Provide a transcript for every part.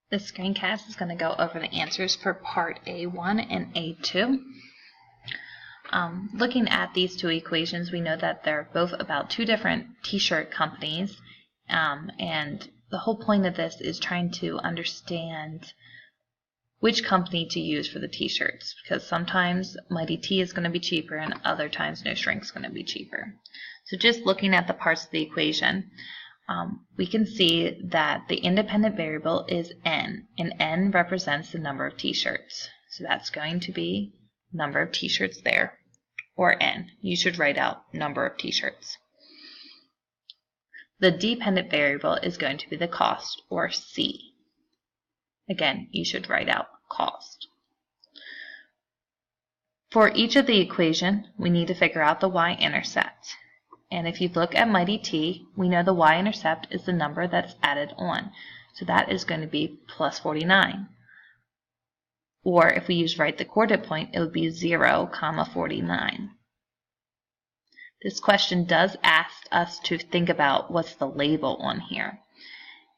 This screencast is going to go over the answers for part A1 and A2. Looking at these two equations, we know that they're both about two different t-shirt companies, and the whole point of this is trying to understand which company to use for the t-shirts, because sometimes Mighty T is going to be cheaper and other times No Shrink is going to be cheaper. So just looking at the parts of the equation, we can see that the independent variable is n, and n represents the number of t-shirts. So that's going to be number of t-shirts there, or n. You should write out number of t-shirts. The dependent variable is going to be the cost, or c. Again, you should write out cost. For each of the equation, we need to figure out the y-intercept. And if you look at Mighty T, we know the y-intercept is the number that's added on. So that is going to be plus 49. Or if we use right the coordinate point, it would be 0, 49. This question does ask us to think about what's the label on here.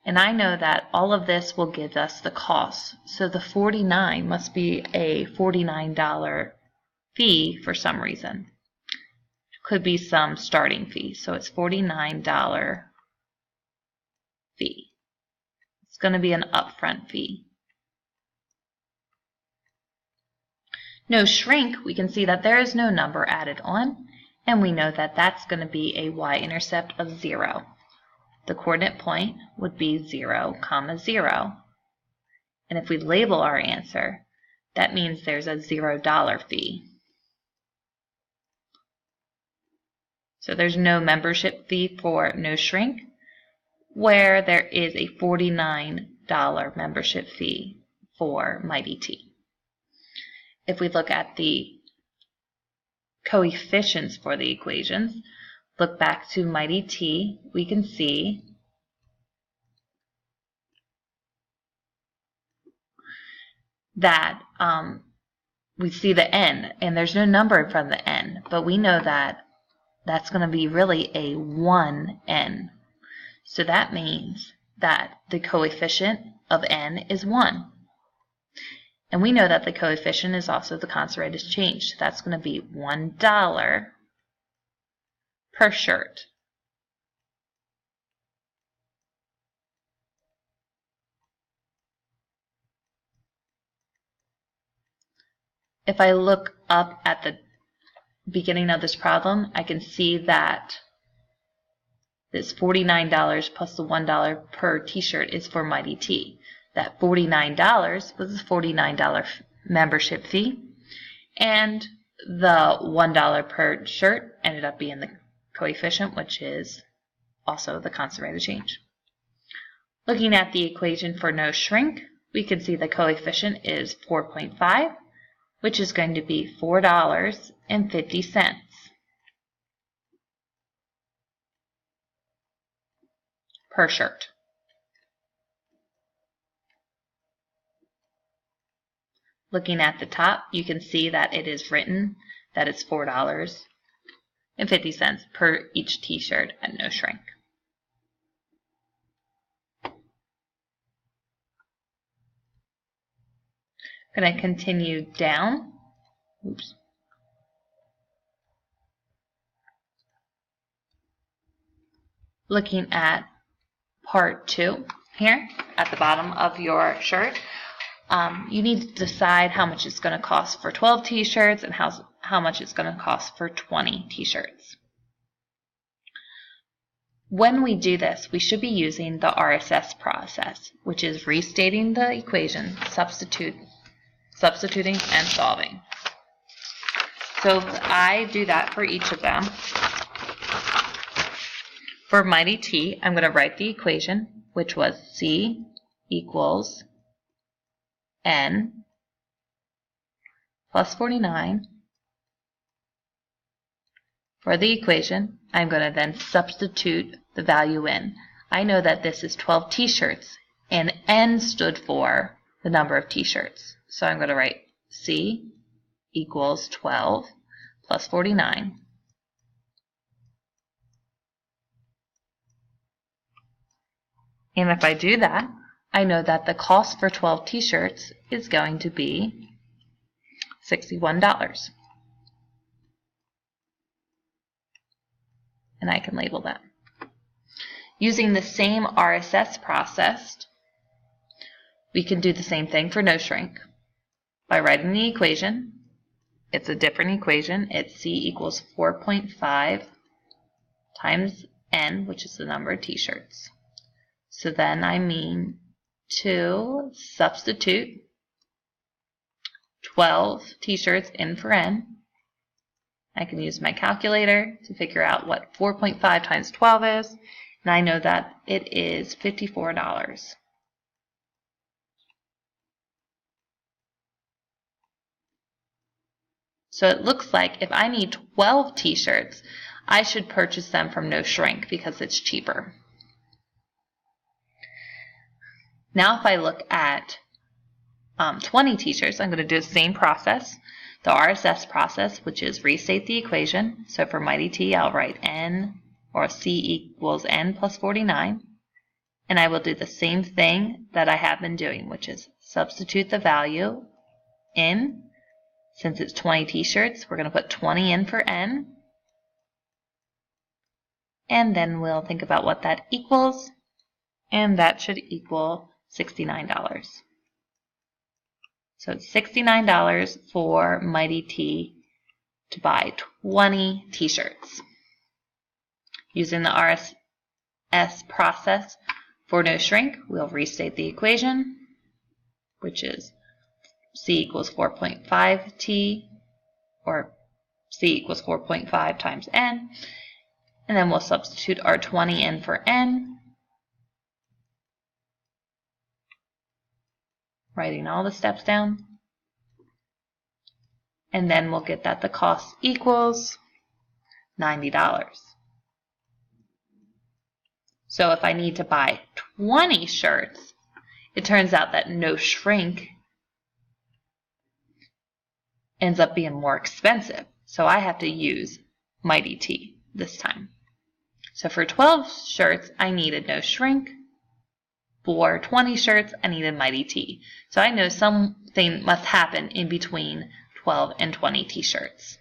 And I know that all of this will give us the cost. So the 49 must be a $49 fee for some reason. Could be some starting fee. So it's $49 fee. It's going to be an upfront fee. No Shrink, we can see that there is no number added on, and we know that that's going to be a y-intercept of 0. The coordinate point would be 0, 0. And if we label our answer, that means there's a $0 fee. So there's no membership fee for No Shrink, where there is a $49 membership fee for Mighty T. If we look at the coefficients for the equations, look back to Mighty T, we can see that we see the n, and there's no number in front of the n, but we know that that's going to be really a 1n. So that means that the coefficient of n is 1. And we know that the coefficient is also the constant rate of change. So that's going to be $1 per shirt. If I look up at the beginning of this problem, I can see that this $49 plus the $1 per t-shirt is for Mighty T. That $49 was a $49 membership fee, and the $1 per shirt ended up being the coefficient, which is also the constant rate of change. Looking at the equation for No Shrink, we can see the coefficient is 4.5, which is going to be $4.50 per shirt. Looking at the top, you can see that it is written that it's $4.50 per each t-shirt at No Shrink. I'm going to continue down. Oops. Looking at part 2 here at the bottom of your shirt. You need to decide how much it's going to cost for 12 t-shirts and how much it's going to cost for 20 t-shirts. When we do this, we should be using the RSS process, which is restating the equation, substituting and solving. So if I do that for each of them, for Mighty T, I'm going to write the equation, which was C equals n plus 49. For the equation, I'm going to then substitute the value in. I know that this is 12 t-shirts, and n stood for the number of t-shirts. So I'm going to write C equals 12 plus 49. And if I do that, I know that the cost for 12 t-shirts is going to be $61. And I can label that. Using the same RSS process, we can do the same thing for no shrink. By writing the equation, it's a different equation. It's C equals 4.5 times N, which is the number of t-shirts. So then I mean to substitute 12 t-shirts in for N. I can use my calculator to figure out what 4.5 times 12 is, and I know that it is $54. So it looks like if I need 12 t-shirts, I should purchase them from No Shrink because it's cheaper. Now if I look at 20 t-shirts, I'm going to do the same process, the RSS process, which is restate the equation. So for Mighty T, I'll write N or C equals N plus 49. And I will do the same thing that I have been doing, which is substitute the value in. Since it's 20 t-shirts, we're going to put 20 in for N. And then we'll think about what that equals. And that should equal $69. So it's $69 for Mighty T to buy 20 t-shirts. Using the RSS process for No Shrink, we'll restate the equation, which is C equals 4.5 T, or C equals 4.5 times N, and then we'll substitute our 20 in for N, writing all the steps down, and then we'll get that the cost equals $90. So if I need to buy 20 shirts, it turns out that No Shrink ends up being more expensive. So I have to use Mighty T this time. So for 12 shirts, I needed No Shrink. For 20 shirts, I needed Mighty T. So I know something must happen in between 12 and 20 t-shirts.